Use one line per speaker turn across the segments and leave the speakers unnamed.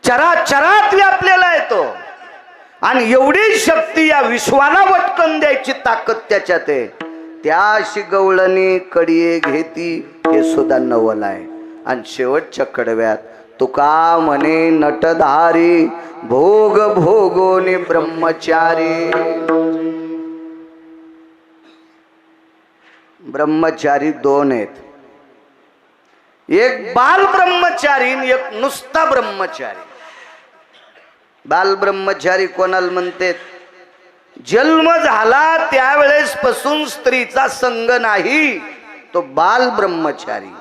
चराचरात व्यापलेला येतो आणि एवढी शक्ती या विश्वाला वटकन द्यायची ताकद त्याच्यात आहे. त्याशी गवळणी कडिये घेती हे सुद्धा नवल आहे. आणि शेवटच्या कडव्यात तुका म्हणे नटधारी भोग भोगोनी ब्रह्मचारी. ब्रह्मचारी दोन आहेत, एक बाल ब्रह्मचारी आणि एक नुसता ब्रह्मचारी. बाल ब्रह्मचारी कोणाला म्हणते? जन्म झाला त्यावेळेस पासून स्त्रीचा संग नाही, तो बाल ब्रह्मचारी.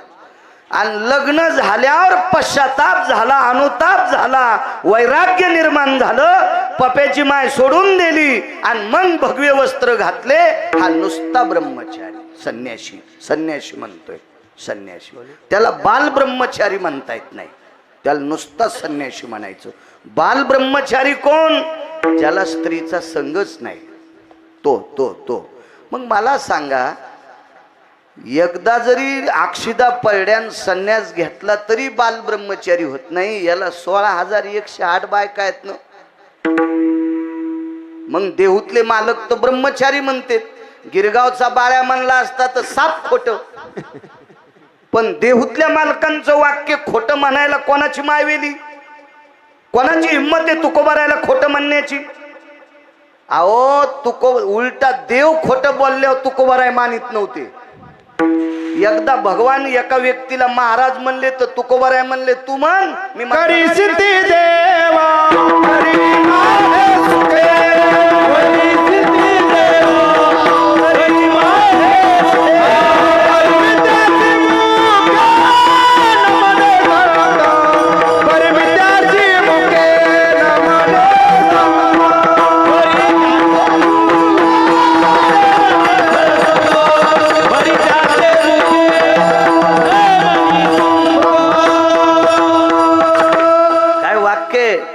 आणि लग्न झाल्यावर पश्चाताप झाला, अनुताप झाला, वैराग्य निर्माण झालं, पप्याची माय सोडून दिली आणि मग भगवे वस्त्र घातले, हा नुसता ब्रह्मचारी. संन्यासी, संन्यासी म्हणतोय संन्यासी. त्याला बाल ब्रह्मचारी म्हणता येत नाही, त्याला नुसता संन्यासी म्हणायचं. बाल ब्रह्मचारी कोण? ज्याला स्त्रीचा संगच नाही, तो तो तो. मग मला सांगा, एकदा जरी अक्षिदा पडल्यान संन्यास घेतला तरी बाल ब्रह्मचारी होत नाही. याला 16,108 बायका आहेत ना. मग देहूतले मालक तो ब्रह्मचारी म्हणते. गिरगावचा बाळ्या म्हणला असता तर साप खोट, पण देहूतल्या मालकांचं वाक्य खोट म्हणायला कोणाची मायवेली, कोणाची हिंमत आहे तुकोबारायला खोट म्हणण्याची? अहो तुको उलटा देव खोट बोलल्यावर तुकोबाराय मानित नव्हते. एकदा भगवान एका व्यक्तीला महाराज म्हणले तर तुकोबाराय म्हणले तू म्हण मी
करीसिती देवा करी आहे सुखे, करीसिती देवा करी आहे सुखे, परमित्याची मुखे नमने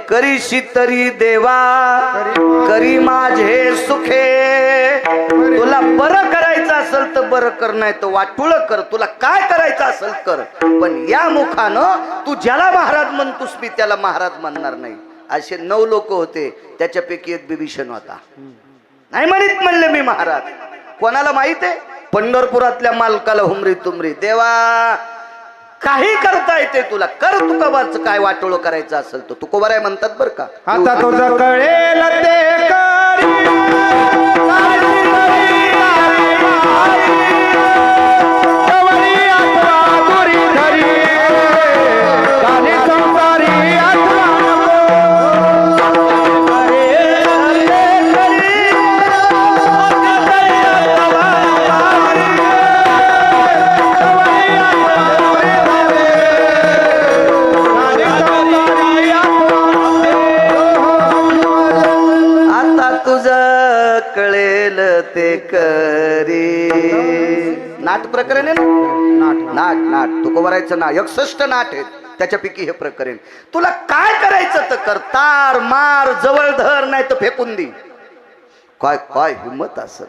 करीशी तरी देवा करी माझे सुखे. तुला बरं करायचं असेल तर बरं कर, नाही तर वाटुळ कर. तुला काय करायचं असेल कर, पण या मुखानं तू ज्याला महाराज म्हणतोस मी त्याला महाराज म्हणणार नाही. असे 9 लोक होते, त्याच्यापैकी एक बिभीषण होता. नाही म्हणले मी महाराज. कोणाला माहित आहे? पंढरपुरातल्या मालकाला हुमरी तुमरी. देवा काही करता येते तुला, कर. तुकोबाचं काय वाटोळ करायचं असेल तर तुकोबाराय म्हणतात बरं का.
आता तुझं कळेल ते करी,
ते करी. नाट प्रकरण आहे ना, नाट नाट तुकोबारायचं ना 61 नाट आहेत, त्याच्यापैकी हे प्रकरण. तुला काय करायचं तर कर, तार मार जवळ धर, नाही तर फेकून दे. काय काय हिंमत असेल.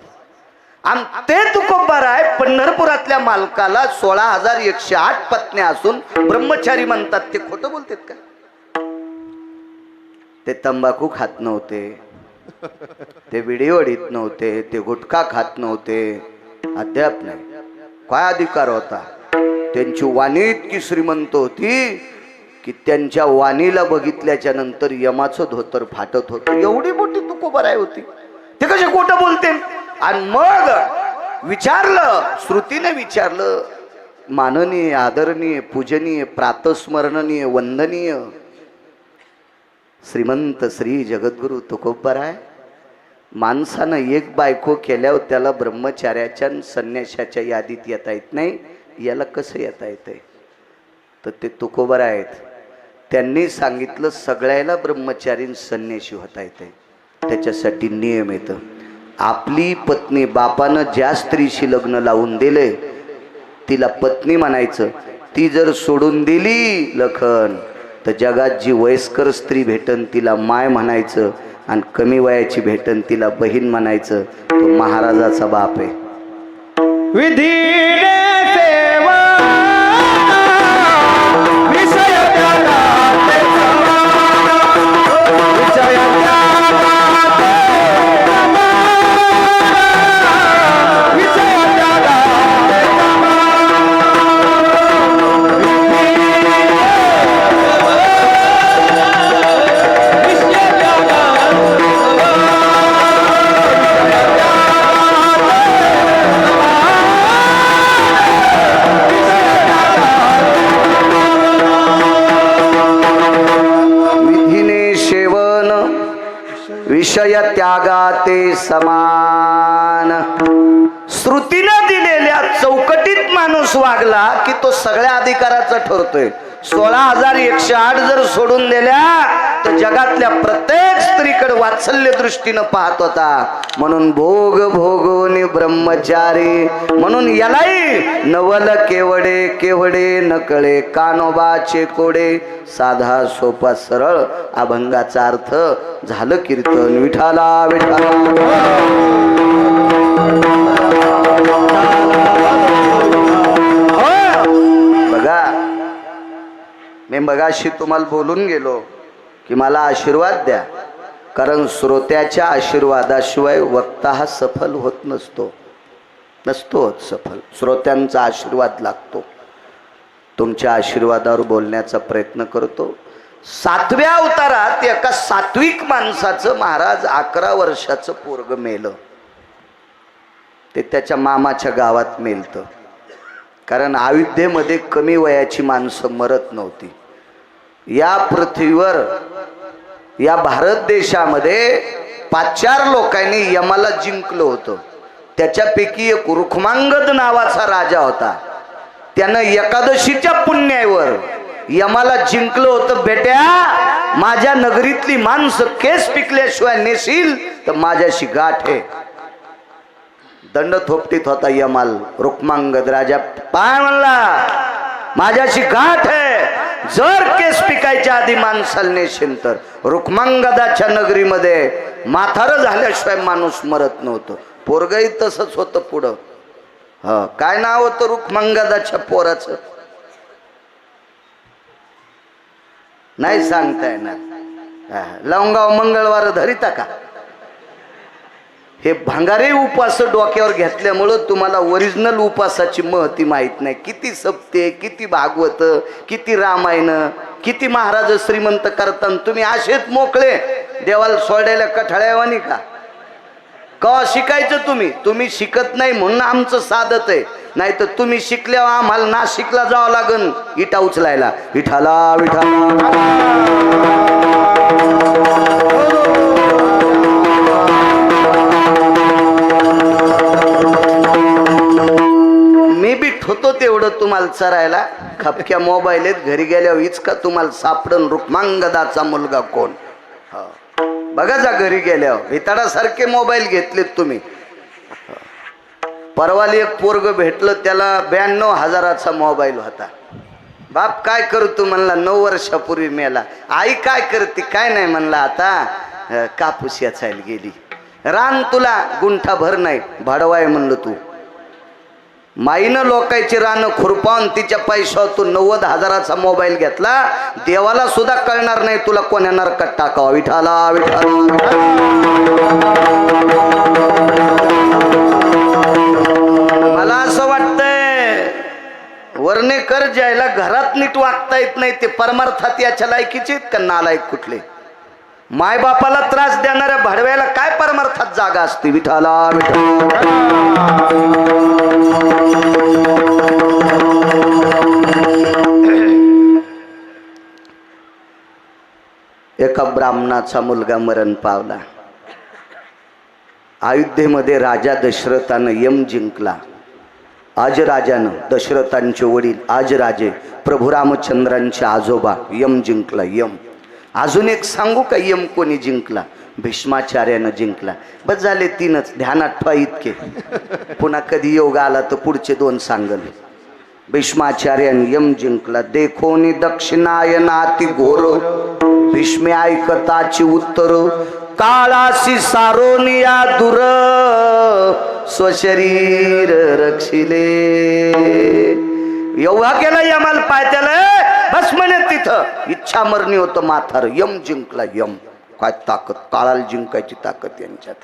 आणि ते तुकोबाराय पंढरपुरातल्या मालकाला 16,108 पत्न्या असून ब्रह्मचारी म्हणतात. ते खोटं बोलतात का? ते तंबाखू खात नव्हते, ते बिडी ओढीत नव्हते, ते गुटखा खात नव्हते. अद्याप नाही. काय अधिकार होता? त्यांची वाणी इतकी श्रीमंत होती की त्यांच्या वाणीला बघितल्याच्या नंतर यमाचं धोतर फाटत होतं. एवढी मोठी तुकोबाराय होती. ते कसे खोटं बोलते? आणि मग विचारलं, श्रुतीने विचारलं, माननीय आदरणीय पूजनीय प्रातस्मरणीय वंदनीय श्रीमंत श्री जगद्गुरु तुकोबाराय, माणसानं एक बायको केल्यावर त्याला ब्रह्मचार्याच्या संन्याशाच्या यादीत येता येत नाही, याला कसं येता येतंय? तर ते तुकोबाराय आहेत. त्यांनी सांगितलं सगळ्याला ब्रह्मचारी संन्याशी होता येते. त्याच्यासाठी नियम येतं. आपली पत्नी, बापानं ज्या स्त्रीशी लग्न लावून दिले तिला पत्नी म्हणायचं. ती जर सोडून दिली लखन तर जगात जी वयस्कर स्त्री भेटन तिला माय म्हणायचं, आणि कमी वयाची भेटन तिला बहीण म्हणायचं. तो महाराजाचा बाप आहे.
विधीने सेवा विषय त्याला
विषय त्यागाते समान. श्रुतीनं दिलेल्या चौकटीत माणूस वागला की तो सगळ्या अधिकाराचा ठरतोय. 16,108 जर सोडून दिल्या तर जगातल्या प्रत्येक स्त्रीकडे वात्सल्य दृष्टीनं पाहत होता. म्हणून भोग भोगोनी ब्रह्मचारी. म्हणून यालाही नवल केवडे केवडे न कळे कानोबाचे कोडे. साधा सोपा सरळ अभंगाचा अर्थ झालं कीर्तन विठाला विठाला. बघा मी मगाशी तुम्हाला बोलून गेलो की मला आशीर्वाद द्या, कारण श्रोत्याच्या आशीर्वादाशिवाय वक्ता हा सफल होत नसतो सफल. श्रोत्यांचा आशीर्वाद लागतो. तुमच्या आशीर्वादावर बोलण्याचा प्रयत्न करतो. 7व्या अवतारात एका सात्विक माणसाचं महाराज 11 वर्षाचं पोरग मेलं. ते त्याच्या मामाच्या गावात मेलतं. कारण अयोध्येमध्ये कमी वयाची माणसं मरत नव्हती. या पृथ्वीवर या भारत देशामध्ये 5-4 लोकांनी यमाला जिंकलं होतं. त्याच्यापैकी एक रुक्मांगद नावाचा राजा होता. त्यानं एकादशीच्या पुण्यावर यमाला जिंकलं होतं. बेट्या, माझ्या नगरीतली माणसं केस पिकल्याशिवाय नेशील तर माझ्याशी गाठ आहे. दंड थोपटीत होता यमाल. रुक्मांगद राजा पाय म्हणला, माझ्याशी गाठ आहे, जर केस पिकायच्या आधी माणसाला नेशील तर. रुक्मांगदाच्या नगरीमध्ये म्हातारं झाल्याशिवाय माणूस मरत नव्हतं. पोरगही तसंच होतं पुढं. काय नाव होतं रुक्मांगदाच्या पोराचं? नाही सांगता येणार. लवंगाव मंगळवार धरिता का? हे भांगारे उपास डोक्यावर घेतल्यामुळं तुम्हाला ओरिजिनल उपासाची महती माहित नाही. किती सप्ते, किती भागवत, किती रामायण, किती महाराज श्रीमंत करताना तुम्ही असेच मोकळे देवाला सोडायला कठाळ्यावानी का? कवा शिकायचं तुम्ही शिकत नाही म्हणून आमचं साधत आहे. नाही तर तुम्ही शिकल्यावर आम्हाला नाशिकला जावं लागन इटा उचलायला. विठाला विठाला. मी बी ठोतो तेवढं तुम्हाला चरायला. खपक्या मोबाईल आहेत, घरी गेल्यावर इचका तुम्हाला सापडन रुक्मांगदाचा मुलगा कोण. बघा जा घरी गेल्यावर. भिताडासारखे मोबाईल घेतलेत तुम्ही. परवाली एक पोरग भेटलं, त्याला 92,000चा मोबाईल होता. बाप काय करू तू म्हणला, 9 वर्षापूर्वी मेला. आई काय करते? काय नाही म्हणला, आता कापूस याचायला गेली. रान तुला गुंठा भर नाही, भाडवाय म्हणलं तू. माईनं लोकांची रानं खुरपावून तिच्या पैशावर तू 90,000चा मोबाईल घेतला. देवाला सुद्धा कळणार नाही तुला कोण्या नरकात टाकावा. विठाला विठाला. मला असं वाटतंय वर्णेकर ज्याला घरात नीट वागता येत नाही ते परमार्थात याच्या लायकीचे आहेत का नालायक कुठले? मायबापाला त्रास देणाऱ्या भाडव्याला काय परमार्थात जागा असते? विठाला विठाला. एका ब्राह्मणाचा मुलगा मरण पावला. अयोध्येमध्ये राजा दशरथानं यम जिंकला. आजराजानं, दशरथांचे वडील आजराजे, प्रभू रामचंद्रांचे आजोबा, यम जिंकला. यम. अजून एक सांगू का यम कोणी जिंकला? भीष्माचार्यानं जिंकला. बस झाले 3च, ध्यानात ठेवा इतके. पुन्हा कधी योग आला तर पुढचे 2 सांगल. भीष्माचार्यानं यम जिंकला. देखोनी दक्षिणायनाती घोर भीष्मे ऐकताची उत्तर. काळाशी सारोनिया दूर स्वशरीर रक्षिले. एवढा केला यमाल पायत्याला बस म्हणे तिथं इच्छा मरणी होतं माथार. यम जिंकला. यम. काय ताकद, काळाला जिंकायची ताकद यांच्यात.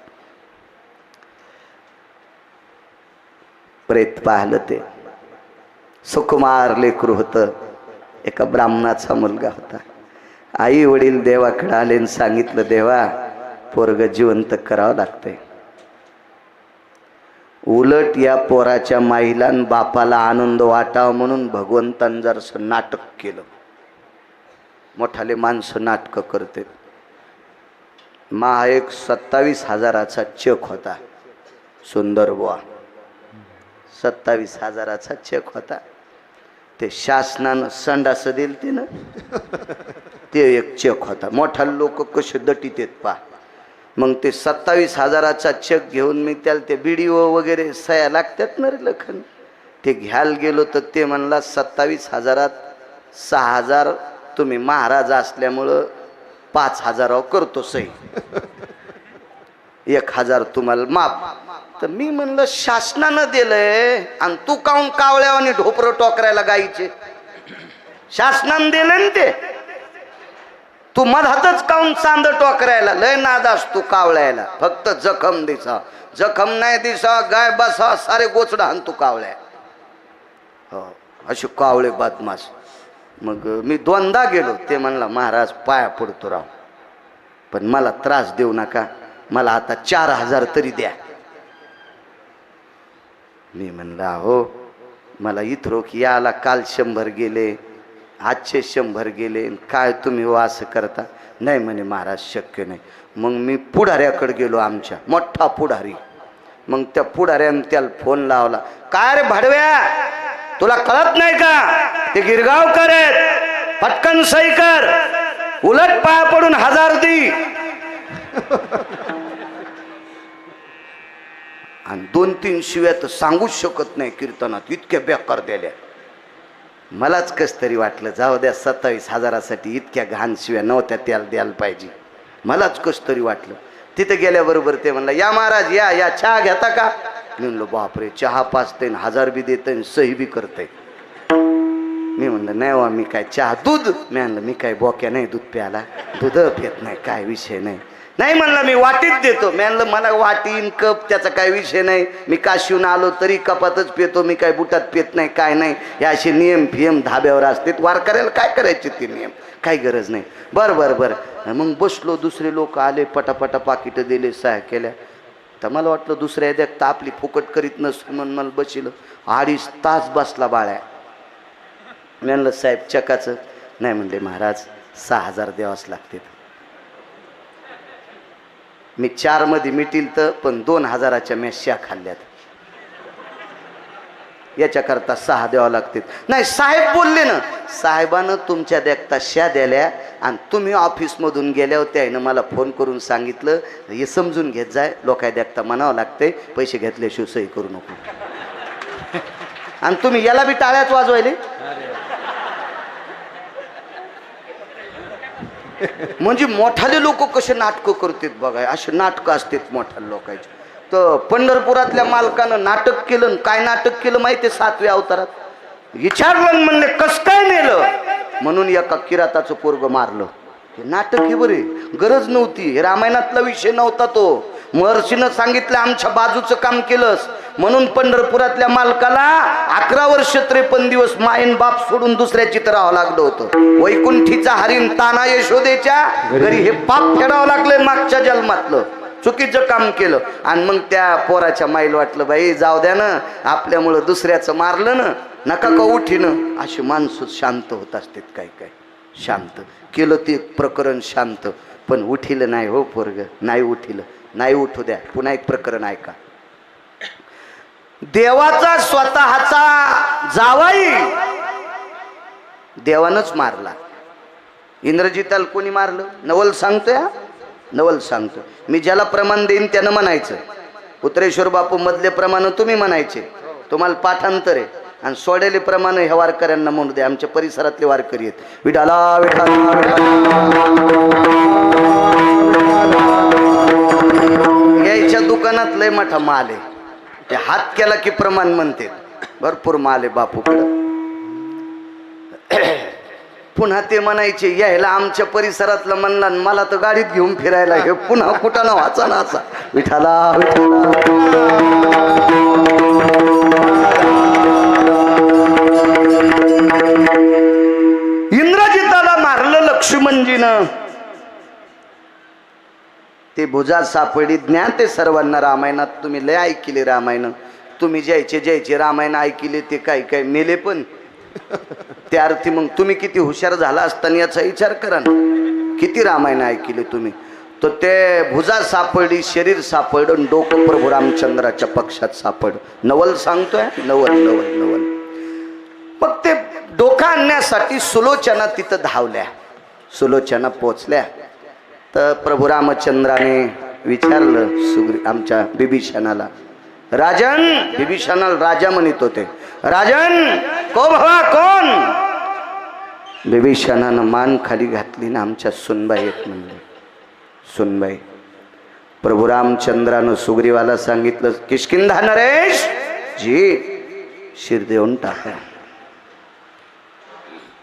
प्रेत पाहिलं ते सुकुमार लेकरू होतं. एका ब्राह्मणाचा मुलगा होता. आई वडील देवाकडे आले आणि सांगितलं, देवा पोरग जिवंत करावं लागतंय. उलट या पोराच्या माईला आणि बापाला आनंद वाटावा म्हणून भगवंतानं जरासं नाटक केलं. मोठाले माणसं नाटकं करते. मा एक 27,000चा चेक होता. सुंदर बुवा, 27,000चा चेक होता. ते शासनानं संडास दिल ते ना, ते एक चेक होता. मोठा लोक कसे दटीत येत पा. मग ते 27,000चा चेक घेऊन मी त्याला ते BDO वगैरे सह्या लागतात ना रे लखन, ते घ्यायला गेलो तर ते म्हणला 27,000त 6,000 तुम्ही महाराज असल्यामुळं 5,000 करतो सही, 1,000 तुम्हाला माफ. तर मी म्हणलं शासनानं दिलंय आणि तू काऊन कावळ्यावानी ढोपरं टोकरायला गायचे? शासनानं दिलं ना ते, तू मधातच काऊन चांद टोकरायला? लय नादास तू कावळ्याला. फक्त जखम दिसा, जखम नाही दिसा गाय बसा सारे गोचडा हाण तू कावळ्या. हो असे कावळे बदमाश. मग मी 2दा गेलो. ते म्हणला महाराज पाया पडतो राव, पण मला त्रास देऊ नका, मला आता 4,000 तरी द्या. मी म्हणला हो मला इथरोक याला काल 100 गेले, आजचे 100 गेले, काय तुम्ही हो असं करता? नाही म्हणे महाराज शक्य नाही. मग मी पुढाऱ्याकडे गेलो, आमच्या मोठा पुढारी. मग त्या पुढाऱ्यानं त्याला फोन लावला. काय रे भाडव्या, तुला कळत नाही का? ते गिरगावकर आहेत, पटकन सही कर, उलट पाया पडून 1,000 दी. आणि 2-3 शिव्या तर सांगूच शकत नाही कीर्तनात, इतक्या बेकार द्याल्या. मलाच कस तरी वाटलं जाऊ द्या, 27,000साठी इतक्या घाण शिव्या नव्हत्या त्याला द्यायला पाहिजे. मलाच कस तरी वाटलं. तिथे गेल्याबरोबर ते म्हणला या महाराज या या चहा घेता का? मी म्हणलो बापरे, चहा पाचते 1,000 बी देते सही बी करते. मी म्हणलं नाही वा मी काय चहा, दूध. मी म्हणलं मी काय बोक्या नाही दूध प्यायला, दूध पित नाही, काय विषय नाही. नाही म्हणलं मी वाटीत देतो. मी म्हणलं मला वाटीन कप त्याचा काय विषय नाही, मी काशीहून आलो तरी कपातच पितो, मी काय बुटात पित नाही काय नाही. हे असे नियम फियम धाब्यावर असतात, वार करायला काय करायचे ते नियम, काही गरज नाही. बरं बरं बरं. मग बसलो, दुसरे लोक आले, पटापटा पाकिटं दिले, सह्या केल्या. तर मला वाटलं दुसऱ्या देखता आपली फुकट करीत नसतो म्हणून मला बसिलं. 2.5 तास बसला बाळ्या. मी म्हणलं साहेब चकाचं? नाही म्हणले महाराज 6,000 द्यावाच लागते. मी 4 मध्ये मिटील तर, पण 2,000च्या मेश्या खाल्ल्यात, याच्याकरता 6 द्यावं लागते. नाही साहेब बोलले ना, साहेबानं तुमच्या देखता शा द्याल्या आणि तुम्ही ऑफिसमधून गेल्या होत्या, त्यानं मला फोन करून सांगितलं हे समजून घेत जाय, लोकाय देखता म्हणावं लागते, पैसे घेतल्याशिवाय सही करू नको. आणि तुम्ही याला बी टाळ्यात वाजवायले. म्हणजे मोठाले लोक कसे नाटकं करतात बघा, असे नाटकं असतात मोठ्या लोकांचे. तर पंढरपुरातल्या मालकानं नाटक केलं. काय नाटक केलं माहिती? 7व्या अवतारात विचारलं, म्हणले कस काय नेलं? म्हणून एका किराताचं पोरग मारलं. हे नाटक हे बरे, गरज नव्हती, हे रामायणातला विषय नव्हता तो. महर्षीनं सांगितलं आमच्या बाजूचं काम केलंस म्हणून पंढरपुरातल्या मालकाला 11 वर्ष 53 दिवस मायन बाप सोडून दुसऱ्या चित्र राहावं लागलं होतं. वैकुंठीचा हरिण ताना यशोदेच्या घरी हे पाप फेडावं लागलं मागच्या जन्मातलं, चुकीचं काम केलं. आणि मग त्या पोराच्या माईल वाटलं बाई जाऊ द्या ना, आपल्यामुळं दुसऱ्याचं मारलं ना, नका का उठीनं. अशी माणसं शांत होत असतात, काय काय शांत केलं ते प्रकरण शांत, पण उठिलं नाही हो पोरग, नाही उठिलं, नाही उठू द्या. पुन्हा एक प्रकरण ऐका. देवाचा स्वतःचा जावाई देवानच मारला. इंद्रजिताला कोणी मारलं? नवल सांगतोय, नवल सांगतो मी. ज्याला प्रमाण देईन त्यानं म्हणायचं. पुत्रेश्वर बापू मधले प्रमाण तुम्ही म्हणायचे, तुम्हाला पाठांतर आहे. आणि सोडेले प्रमाण ह्या वारकऱ्यांना म्हणू दे, आमच्या परिसरातले वारकरी आहेत. विठाला विठाला यायच्या दुकानात लय मोठा माल आहे, ते हात केला की प्रमाण म्हणते. भरपूर माल आहे बापूकडं. पुन्हा ते म्हणायचे यायला आमच्या परिसरातलं म्हणला, मला तर गाडीत घेऊन फिरायला. हे पुन्हा कुठं ना वाचा नाचा. विठाला इंद्रजिताला मारलं लक्ष्मणजीनं. ते भुजा सापडी ज्ञान ते सर्वांना. रामायणात तुम्ही लय ऐकले रामायण. तुम्ही ज्याचे रामायण ऐकले ते काही काही मेले पण. त्या अर्थी मग तुम्ही किती हुशार झाला असताना याचा विचार करा ना. किती रामायण ऐकले तुम्ही. तो ते भुजा सापडली, शरीर सापडलं, डोकं प्रभू रामचंद्राच्या पक्षात सापड. नवल सांगतोय, नवल नवल नवल. मग ते डोका आणण्यासाठी सुलोचना तिथं धावल्या. सुलोचना पोचल्या तर प्रभू रामचंद्राने विचारलं आमच्या बिभीषणाला, राजन, बिभीषणाला राजा म्हणत होते, राजन को भवा कोण? बिभीषणानं मान खाली घातली ना आमच्या सुनबाई आहेत म्हणले. सुनबाई. प्रभू रामचंद्रानं सुग्रीवाला सांगितलं, किष्किंधा नरेश जी शिर देऊन टाका.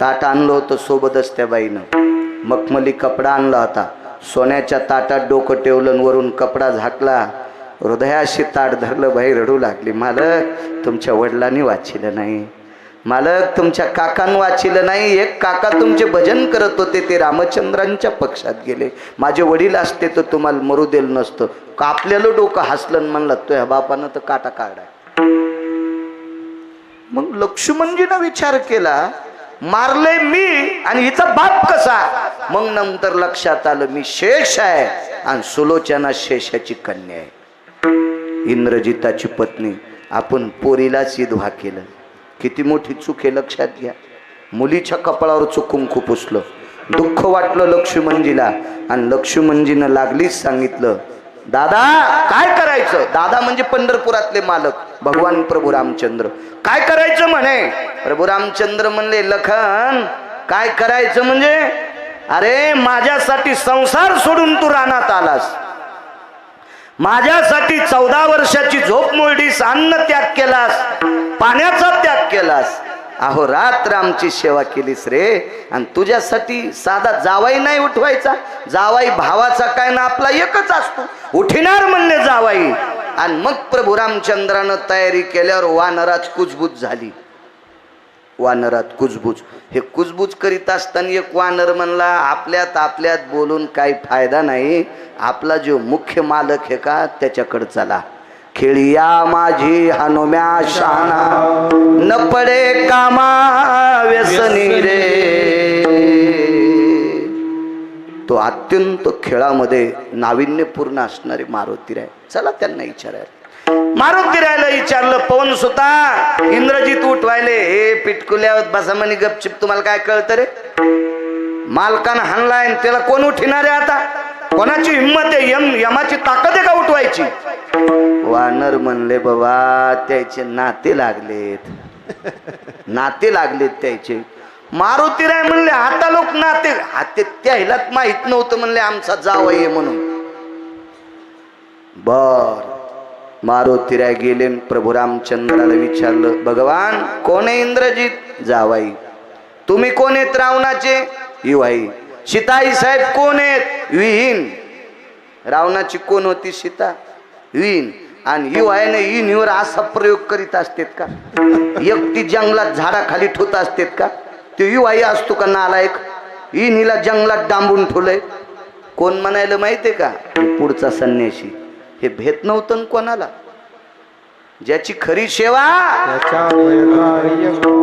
ताट आणलं होतं सोबतच त्या बाईनं, मखमली कपडा आणला होता, सोन्याच्या ताटात डोकं ठेवलं, वरून कपडा झाकला, हृदयाशी ताट धरलं. बाई रडू लागली, मालक तुमच्या वडिलांनी वाचिलं नाही, मालक तुमच्या काकांनी वाचिलं नाही. एक काका तुमचे भजन करत होते, ते रामचंद्रांच्या पक्षात गेले. माझे वडील असते तर तुम्हाला मरू दिलं नसतं. कापलेलं डोकं हसलं, म्हणलं तो ह्या बापानं तर काटा काढाय. मग लक्ष्मणजीनं विचार केला, मारले मी आणि हिचा बाप कसा? मग नंतर लक्षात आलं, मी शेष आहे आणि सुलोचना शेषाची कन्या आहे, इंद्रजिताची पत्नी. आपण पोरीलाच विधवा केलं, किती मोठी चूक आहे लक्षात घ्या. मुलीच्या कपाळावर चुकून खूप उसलं, दुःख वाटलं लक्ष्मणजीला. आणि लक्ष्मणजीनं लागलीच सांगितलं, दादा काय करायचं? दादा म्हणजे पंढरपुरातले मालक भगवान प्रभू रामचंद्र. काय करायचं म्हणे? प्रभू रामचंद्र म्हणले, लखन काय करायचं म्हणजे? अरे माझ्यासाठी संसार सोडून तू रानात आलास, माझ्यासाठी 14 वर्षाची झोप मोडलीस, अन्न त्याग केलास, पाण्याचा त्याग केलास, अहो रात्र आमची सेवा केलीस रे. आणि तुझ्यासाठी साधा जावाई नाही उठवायचा? जावाई भावाचा काय ना आपला एकच असतो. उठिणार म्हणले जावाई. आणि मग प्रभू रामचंद्रानं तयारी केल्यावर वानरात कुजबूज झाली. वानरात कुजबूज. हे कुजबूज करीत असताना एक वानर म्हणला, आपल्यात बोलून काही फायदा नाही, आपला जो मुख्य मालक आहे का त्याच्याकडे चला. खेळिया माझी हनुम्या शाणा, न पडे कामा व्यसनी रे. तो अत्यंत खेळामध्ये नाविन्यपूर्ण असणारे मारुती आहे. चला त्यांना विचारायला. मारुती राहिला विचारलं, पवन सुता इंद्रजित उठवायले, हे पिटकुल्यावर बसा म्हणे गपचिप, तुम्हाला काय कळतं रे? मालकानं हाणलाय, त्याला कोण उठणार आहे आता? कोणाची हिंमत आहे? यमाची ताकद आहे का उठवायची? वानर म्हणले, बाबा त्याचे नाते लागलेत, नाते लागलेत त्याचे. मारुतीराय म्हणले, आता लोक नाते हाते त्या हिलात माहित नव्हतं म्हणले आमचा जावई आहे म्हणून. बर. मारुतीराय गेले, प्रभू रामचंद्राला विचारलं, भगवान कोण आहे इंद्रजित? जावाई. तुम्ही कोण आहेत रावणाचे? युवाई. सीताई साहेब कोण आहेत? विहीन. रावणाची कोण होती? सीता. विहीन. आणि युवाईने इनवर असा प्रयोग करीत असतेत का? एकटी जंगलात झाडाखाली ठेवत असतेत का? ते युवाई असतो का नालायक? इनीला जंगलात डांबून ठेवलंय. कोण म्हणायला माहितीये का? पुढचा संन्यासी. हे भेट नव्हतं कोणाला. ज्याची खरी सेवा,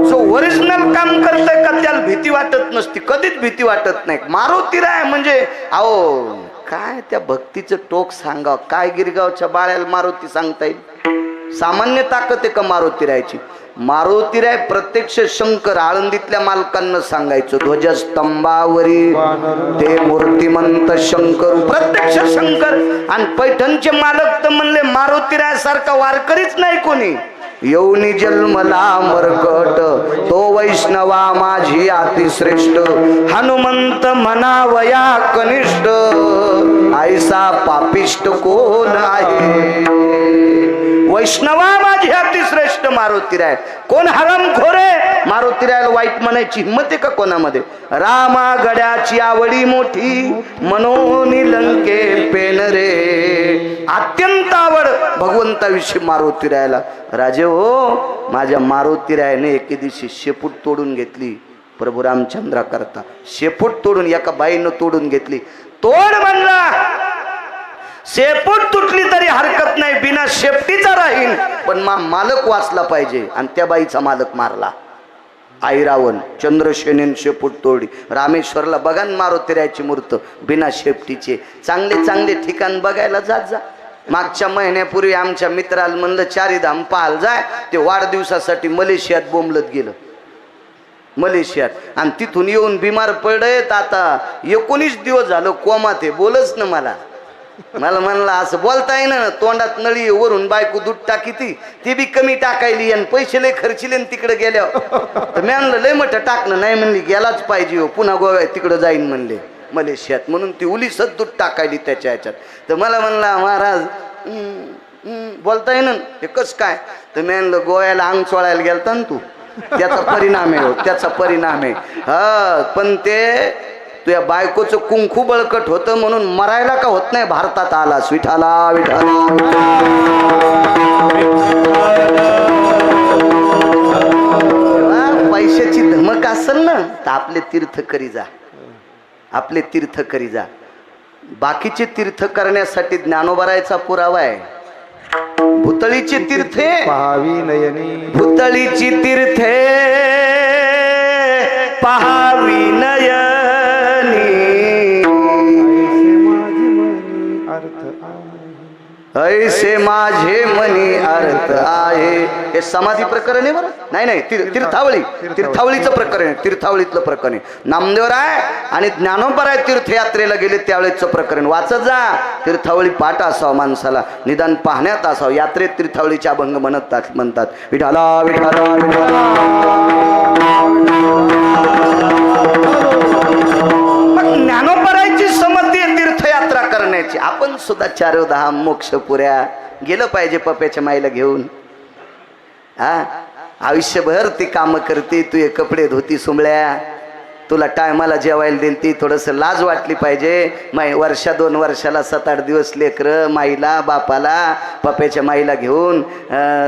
जो ओरिजिनल काम करतोय का त्याला भीती वाटत नसती, कधीच भीती वाटत नाही. मारुतीराय म्हणजे अहो काय त्या भक्तीचं टोक सांगाव. काय गिरगावच्या बाळ्याला मारुती सांगता येईल? सामान्य ताकद आहे का मारुतीरायची? मारुतीराय प्रत्यक्ष शंकर आळंदीतल्या मालकांना सांगायचं, ध्वजस्तंभावरी ते मूर्तिमंत शंकर, प्रत्यक्ष शंकर. आणि पैठणचे मालक तर म्हणले, मारुतीराय सारखा वारकरीच नाही कोणी. येऊनी जन्मला मरकट तो वैष्णवा माझी अतिश्रेष्ठ, हनुमंत म्हणावया कनिष्ठ, ऐसा पापिष्ट कोण आहे? वैष्णवा माझी अतिश्रेष्ठ मारुतीराय. कोण हरामखोरे? मारुतीरायला वाईट म्हणायची हिंमत आहे का कोणामध्ये? रामा गड्याची आवडी मोठी, मनोनी लंके पेन रे. अत्यंत आवड भगवंताविषयी मारुतीरायला. राजे हो, माझ्या मारुतीरायने एके दिवशी शेपूट तोडून घेतली प्रभू रामचंद्रा करता. शेपूट तोडून एका बाईनं तोडून घेतली. तोड म्हणला, शेपूट तुटली तरी हरकत नाही, बिना शेपटीचा राहील, पण मालक वाचला पाहिजे. आणि त्या बाईचा मालक मारला. ऐरावण चंद्रसेनेन शेपूट तोडी. रामेश्वरला बघा न मारुतीरायाची मूर्त बिना शेपटीचे. चांगले चांगले ठिकाण बघायला जात जा. मागच्या महिन्यापूर्वी आमच्या मित्राला म्हणलं चारीधाम पाहाल जाय. ते वाढदिवसासाठी मलेशियात बोंबलत गेलं. मलेशियात. आणि तिथून येऊन बिमार पडत आता 19 दिवस झालं कोमात आहे. बोलच ना मला म्हणलं असं बोलता येईना ना. तोंडात नळी वरून बायको दूध टाकी ती बी कमी टाकायली आणि पैसे लय खर्चिले तिकडे गेल्यावर. तर मी म्हणलं लय मोठं टाकणं नाही. म्हणली गेलाच पाहिजे हो. पुन्हा गोव्यात तिकडं जाईन म्हणले मलेशियात. म्हणून ती उलीसच दूध टाकायली त्याच्या ह्याच्यात. तर मला म्हणला महाराज बोलता येईना हे कस काय. तर मी म्हणलं गोव्याला अंग चोळायला गेलता ना तू. त्याचा परिणाम आहे हो. त्याचा परिणाम आहे. हा पण ते तुझ्या बायकोचं कुंकू बळकट होतं म्हणून मरायला का होत नाही. भारतात आलास. विठाला विठाला. पैशाची धमक असेल ना तर आपले तीर्थ करी जा. आपले तीर्थ करी जा. बाकीचे तीर्थ करण्यासाठी ज्ञानोबरायचा पुरावा आहे. भुतळीची तीर्थे
पाहावी नयनी.
भुतळीची तीर्थे पहावी नयनी. ऐसे माझे मनी अर्थ आहे. हे समाधी प्रकरण आहे बरं. नाही तीर्थावळीचं प्रकरण आहे. तीर्थावळीतलं प्रकरण आहे. नामदेवराय आणि ज्ञानोबराय तीर्थयात्रेला गेले त्यावेळेचं प्रकरण वाचत जा. तीर्थावळी पाठ असावं माणसाला. निदान पाहण्यात असावं. यात्रेत तीर्थावळीचे अभंग म्हणतात. विठाला विठाला विठाला. ज्ञानोबरायची समधी तीर्थयात्रा करण्याची. आपण सुद्धा 4-10 मोक्षपुऱ्या गेलं पाहिजे पप्याच्या माईला घेऊन. हा आयुष्यभर ती कामं करते. तू हे कपडे धोती सुंबळ्या. तुला टायमाला जेवायला देईल ती. थोडंसं लाज वाटली पाहिजे. माई 1-2 वर्षाला 7-8 दिवस लेकरं माईला बापाला पप्याच्या माईला घेऊन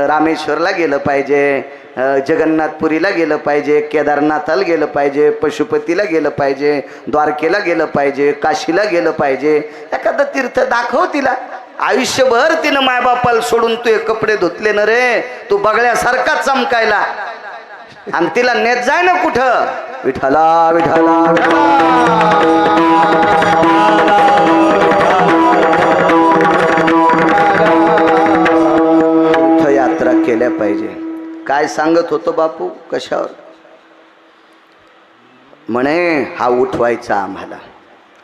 रामेश्वरला गेलं पाहिजे. जगन्नाथपुरीला गेलं पाहिजे. केदारनाथाला गेलं पाहिजे. पशुपतीला गेलं पाहिजे. द्वारकेला गेलं पाहिजे. काशीला गेलं पाहिजे. एखादं तीर्थ दाखव तिला. आयुष्यभर तिनं मायबापाला सोडून तू हे कपडे धुतले ना रे. तू बगळ्यासारखा चमकायला. आणि तिला नेत जाय ना कुठं. विठाला विठाला तीर्थयात्रा केल्या पाहिजे. काय सांगत होतो बापू कशावर. म्हणे हा उठवायचा आम्हाला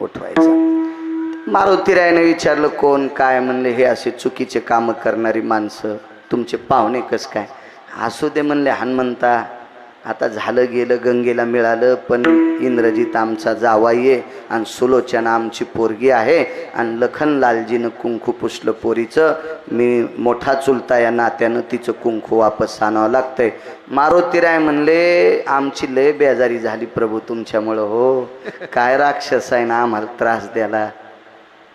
उठवायचा. मारुतीरायाने विचारलं कोण काय. म्हणले हे असे चुकीचे कामं करणारी माणसं तुमचे पाहुणे कस काय. असू दे म्हणले हनुमंता. आता झालं गेलं गंगेला मिळालं. पण इंद्रजित आमचा जावाई आहे आणि सुलोचना आमची पोरगी आहे. आणि लखनलालजीनं कुंकू पुसलं पोरीचं. मी मोठा चुलता या नात्यानं तिचं कुंकू वापस आणावं लागतंय. मारुतीराय म्हणले आमची लय बेजारी झाली प्रभू तुमच्यामुळं. हो काय राक्षस आहे ना आम्हाला त्रास द्यायला.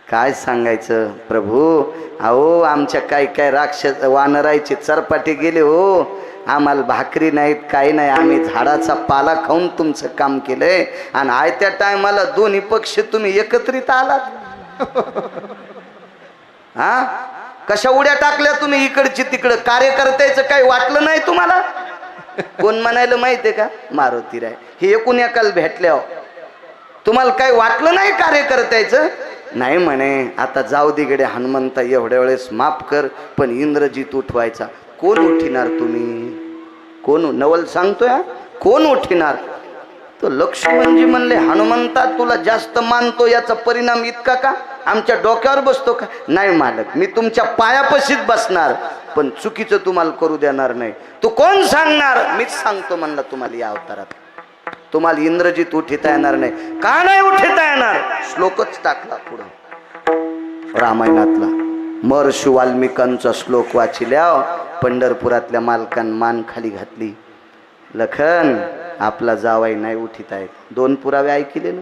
काय सांगायचं प्रभू. अहो आमच्या काय राक्षस वानरायचे चरपाटे गेले हो. आम्हाला भाकरी नाहीत काही नाही. आम्ही झाडाचा पाला खाऊन तुमचं काम केलंय. आणि आयत्या टायमाला दोन्ही पक्ष तुम्ही एकत्रित आलात. हा कशा उड्या टाकल्या तुम्ही इकडची तिकडं. कार्यकर्त्याचं काही वाटलं नाही तुम्हाला. कोण म्हणायला माहितीये का मारुतीराय. हे एकूण एकाला भेटल्यावर तुम्हाला काही वाटलं नाही कार्यकर्त्याचं. नाही म्हणे आता जाऊ दिगडे हनुमंता एवढ्या वेळेस माफ कर. पण इंद्रजित उठवायचा. कोण उठिनार तुम्ही. कोण नवल सांगतोय. कोण उठिनार. तो लक्ष्मणजी म्हणले हनुमंता तुला जास्त मानतो याचा परिणाम इतका का. आमच्या डोक्यावर बसतो का. नाही मालक मी तुमच्या पायापाशीच बसणार. पण चुकीचं तुम्हाला करू देणार नाही. तू कोण सांगणार. मीच सांगतो म्हणला तुम्हाला या अवतारात. तुम्हाला इंद्रजित उठिता येणार नाही. का नाही उठिता येणार. श्लोकच टाकला पुढं रामायणातला. महर्षी वाल्मिकांचा श्लोक वाचिल्या. पंढरपुरातल्या मालकान मान खाली घातली. लखन आपला जावाई नाही उठित आहेत. 2 पुरावे ऐकले ना.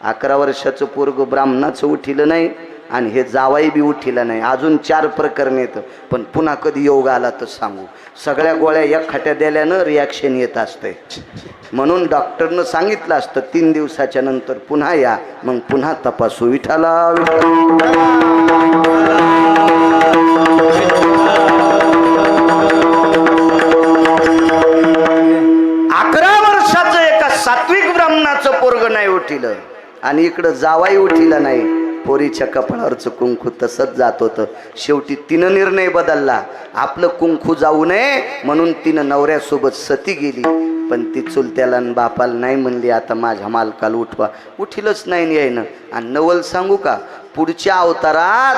11 वर्षाचं पोरग ब्राह्मणाचं उठिलं नाही आणि हे जावाई बी उठिलं नाही. अजून 4 प्रकरण येतं. पण पुन्हा कधी योग आला तर सांगू. सगळ्या गोळ्या एक खाट्या दिल्यानं रिॲक्शन येत असते. म्हणून डॉक्टरनं सांगितलं असतं 3 दिवसाच्या नंतर पुन्हा या. मग पुन्हा तपासू. विठाला 11 कुणाचं पोरग नाही उठिलं आणि इकडं जावाई उठिला नाही. पोरीच्या कपाळावरचं कुंकू तसंच जात होतं. शेवटी तिनं निर्णय बदलला, आपलं कुंकू जाऊ नये म्हणून तिनं नवऱ्यासोबत सती गेली. पण ती चुलत्याला आणि बापाला नाही म्हणली आता माझ्या मालकाला उठवा. उठिलच नाही यायनं. आणि नवल सांगू का, पुढच्या अवतारात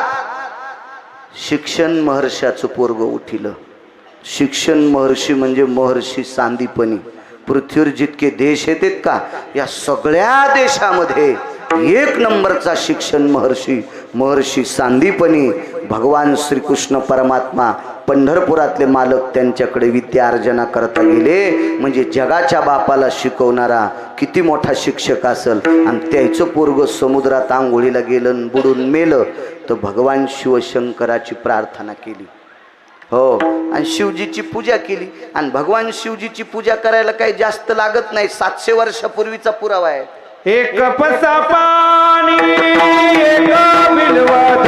शिक्षण महर्षाचं पोरग उठिलं. शिक्षण महर्षी म्हणजे महर्षी सांदीपनी. पृथ्वीवर जितके देश येतात का, या सगळ्या देशामध्ये एक नंबरचा शिक्षण महर्षी महर्षी सांदीपनी. भगवान श्रीकृष्ण परमात्मा पंढरपुरातले मालक त्यांच्याकडे विद्यार्जना करता गेले. म्हणजे जगाच्या बापाला शिकवणारा किती मोठा शिक्षक असेल. आणि त्याचं पोरग समुद्रात आंघोळीला गेलं बुडून मेलं तर भगवान शिवशंकराची प्रार्थना केली. हो, आणि शिवजीची पूजा केली. आणि भगवान शिवजीची पूजा करायला काही जास्त लागत नाही. 700 वर्षापूर्वीचा पुरावा आहे.
एक पसा पाणी एक बिलवद,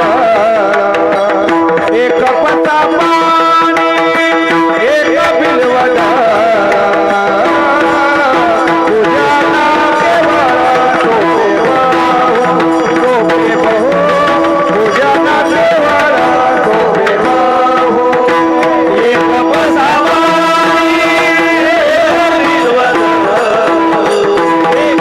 एक पसा पाणी एक बिलवद, पूजना केवळ सोपे बहु, पूजना केवळ सोपे बहु. एक पसा पाणी एक बिलवद, एक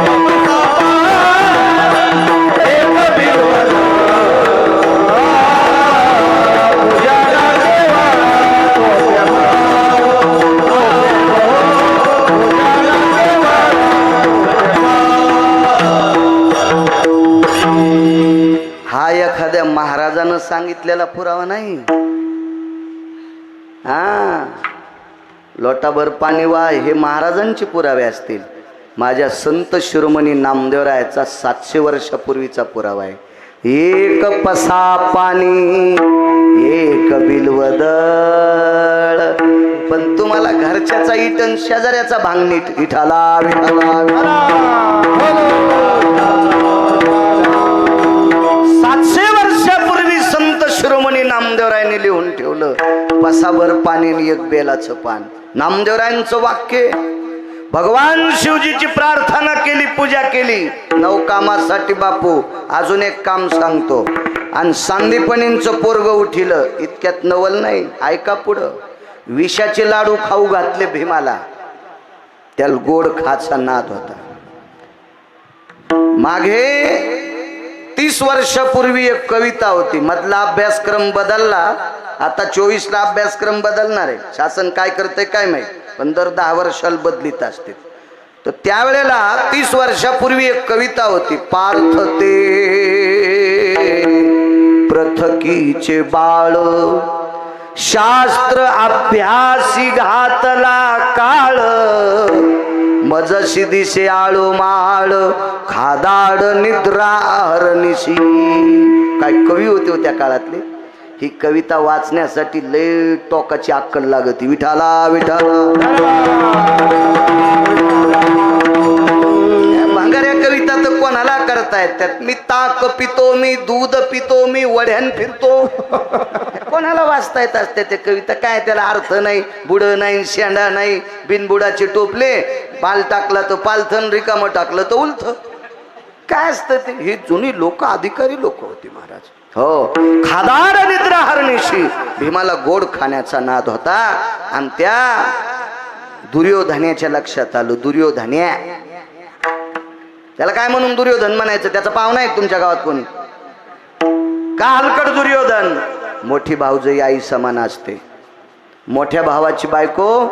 एखाद्या महाराजानं सांगितलेला पुरावा नाही. हा, लोटाभर पाणी वा हे महाराजांचे पुरावे असतील. माझ्या संत शिरोमणी नामदेवरायाचा 700 वर्षापूर्वीचा पुरावा आहे. एक पसा पाणी एक बिलवदळ. पण तुम्हाला घरच्याचा इटन शेजाऱ्याचा भांगनीट इठाला विठाला. 700 वर्षापूर्वी संत शिरोमणी नामदेवरायांनी लिहून ठेवलं, पसाभर पाणी आणि एक बेलाचं पान. नामदेवरायांचं वाक्य. भगवान शिवजीची प्रार्थना केली, पूजा केली. 9 कामासाठी बापू अजून एक काम सांगतो. आणि सांदीपणींचं पोरग उठिलं. इतक्यात नवल नाही, ऐका पुढं. विषाचे लाडू खाऊ घातले भीमाला. त्याला गोड खाचा नाद होता. मागे 30 वर्षापूर्वी एक कविता होती. मधला अभ्यासक्रम बदलला, आता 24ला अभ्यासक्रम बदलणार आहे. शासन काय करते काय माहित, पण दर 10 वर्षाला बदलीत असते. तर त्यावेळेला 30 वर्षापूर्वी एक कविता होती. पार्थ ते पृथकीचे बाळ, शास्त्र अभ्यासी घातला काळ, मजशी दिसे आळू माळ, खादाड निद्रा हरनिशी. काय कवी होते हो त्या काळातले. ही कविता वाचण्यासाठी लय टोकाची अक्कल लागती. विठाला विठाला. भांगाऱ्या कविता तर कोणाला करतायत. त्यात मी ताक पितो, मी दूध पितो, मी वड्यान फिरतो. कोणाला वाचता येत असते ते कविता. काय त्याला अर्थ नाही, बुड नाही, शेंडा नाही, बिनबुडाचे टोपले, पाल टाकला तर पालथन, रिकामं टाकलं तर उलथ. काय असतं ते. ही जुनी लोक, अधिकारी लोक होती महाराज. हो, खादाड निद्रा हरनिशी. भीमाला गोड खाण्याचा नाद होता. आणि त्या दुर्योधनाच्या लक्षात आलं. दुर्योधन्या, त्याला काय म्हणून दुर्योधन म्हणायचं. त्याचा पाहुणा आहे तुमच्या गावात कोणी का? हलकट दुर्योधन. मोठी भाऊजई आई समान असते. मोठ्या भावाची बायको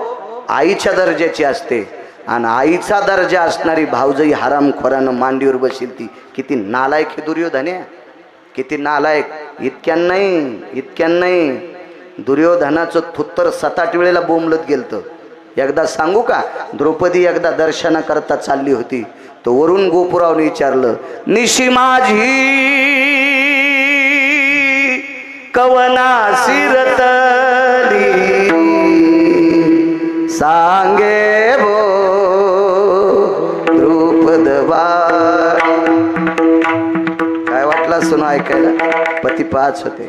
आईच्या दर्जाची असते. आणि आईचा दर्जा असणारी भाऊजई हरामखोरानं मांडीवर बसेल. ती किती नालायक हे दुर्योधन्या, किती नालायक. इतक्यान नाही. दुर्योधनाचं थुत्तर 7-8 वेळेला बोंबलत गेलतं. एकदा सांगू का, द्रौपदी एकदा दर्शना करता चालली होती. तो वरून गोपुरावने विचारलं, निशी माझी कवना शिरतली, सांगे भो द्रुपद बाळ. काय वाटलं सुन ऐकायला. पती 5 होते.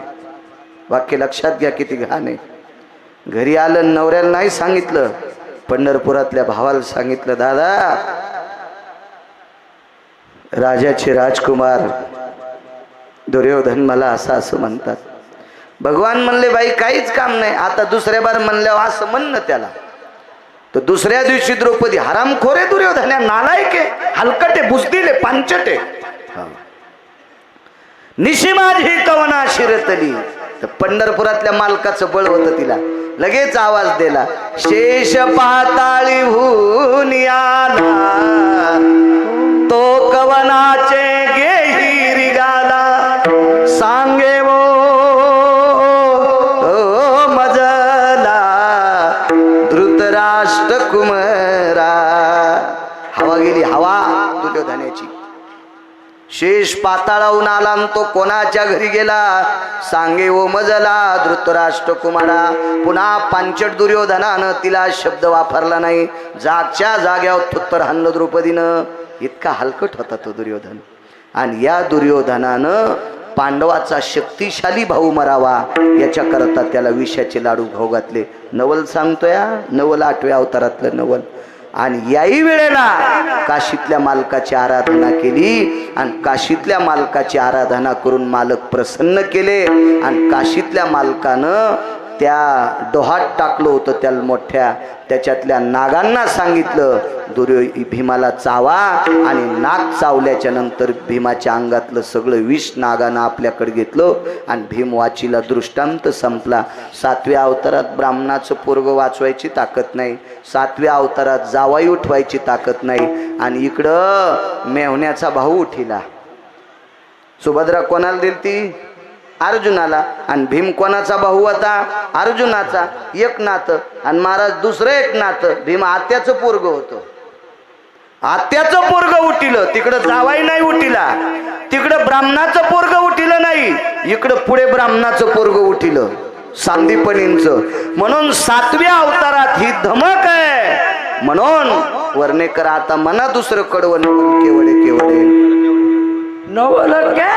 वाक्य लक्षात घ्या किती घाण आहे. घरी आलं, नवऱ्याला नाही सांगितलं, पंढरपुरातल्या भावाला सांगितलं, दादा राजाचे राजकुमार दुर्योधन मला असं म्हणतात. भगवान म्हणले बाई काहीच काम नाही. आता दुसऱ्या बार म्हणल्यावर असं म्हणणं त्याला. तर दुसऱ्या दिवशी द्रौपदी हरामखोरे दुर्योधन नालायके हलकटे बुजदिले पांचटे निशी माझी कवना शिरतली. तर पंढरपुरातल्या मालकाचं बळ होतं तिला. लगेच आवाज दिला शेष पाताळी भून आला तो कवनाचे गेही रिगाला सांगे वो मजला धृतराष्ट्र कुमारा. हवा गेली हवा दुर्योधनाची. शेष पाताळाहून आला तो कोणाच्या घरी गेला सांगे ओ मजला धृतराष्ट्र कुमारा. पुन्हा पांचट दुर्योधनानं तिला शब्द वापरला नाही. जागच्या जाग्यावर थुत्तर हाणलं द्रौपदीनं. इतका हलकट होता तो दुर्योधन. आणि या दुर्योधनानं पांडवाचा शक्तिशाली भाऊ मरावा याच्याकरता त्याला विषाचे लाडू खाऊ घातले. नवल सांगतोय, नवल 8व्या अवतारातलं नवल. आणि याही वेळेला काशीतल्या मालकाची आराधना केली आणि काशीतल्या मालकाची आराधना करून मालक प्रसन्न केले. आणि काशीतल्या मालकानं त्या डोहात टाकलं होतं त्याला मोठ्या. त्याच्यातल्या नागांना सांगितलं भीमाला चावा. आणि नाग चावल्याच्या नंतर भीमाच्या अंगातलं सगळं विष नागानं आपल्याकडे घेतलं आणि भीम वाचीला दृष्टांत संपला. 7व्या अवतारात ब्राह्मणाचं पोरग वाचवायची ताकद नाही. 7व्या अवतारात जावाई उठवायची ताकद नाही. आणि इकडं मेवण्याचा भाऊ उठिला. सुभद्रा कोणाला दिली ती? अर्जुनाला. आणि भीम कोणाचा भाऊ होता? अर्जुनाचा. एक नातं. आणि महाराज दुसरं एक नातं. भीम आत्याचं पोरग होतं. आत्याचं पोरग उठिलं. तिकडं जावाई नाही उठिला. तिकडं ब्राह्मणाचं पोरग उठिलं नाही. इकडं पुढे ब्राह्मणाचं पोरग उठिलं सांदीपणींचं. म्हणून 7व्या अवतारात ही धमक आहे. म्हणून वर्णेकर आता मना दुसरं कडवं केवढे केवढे
नवल क्या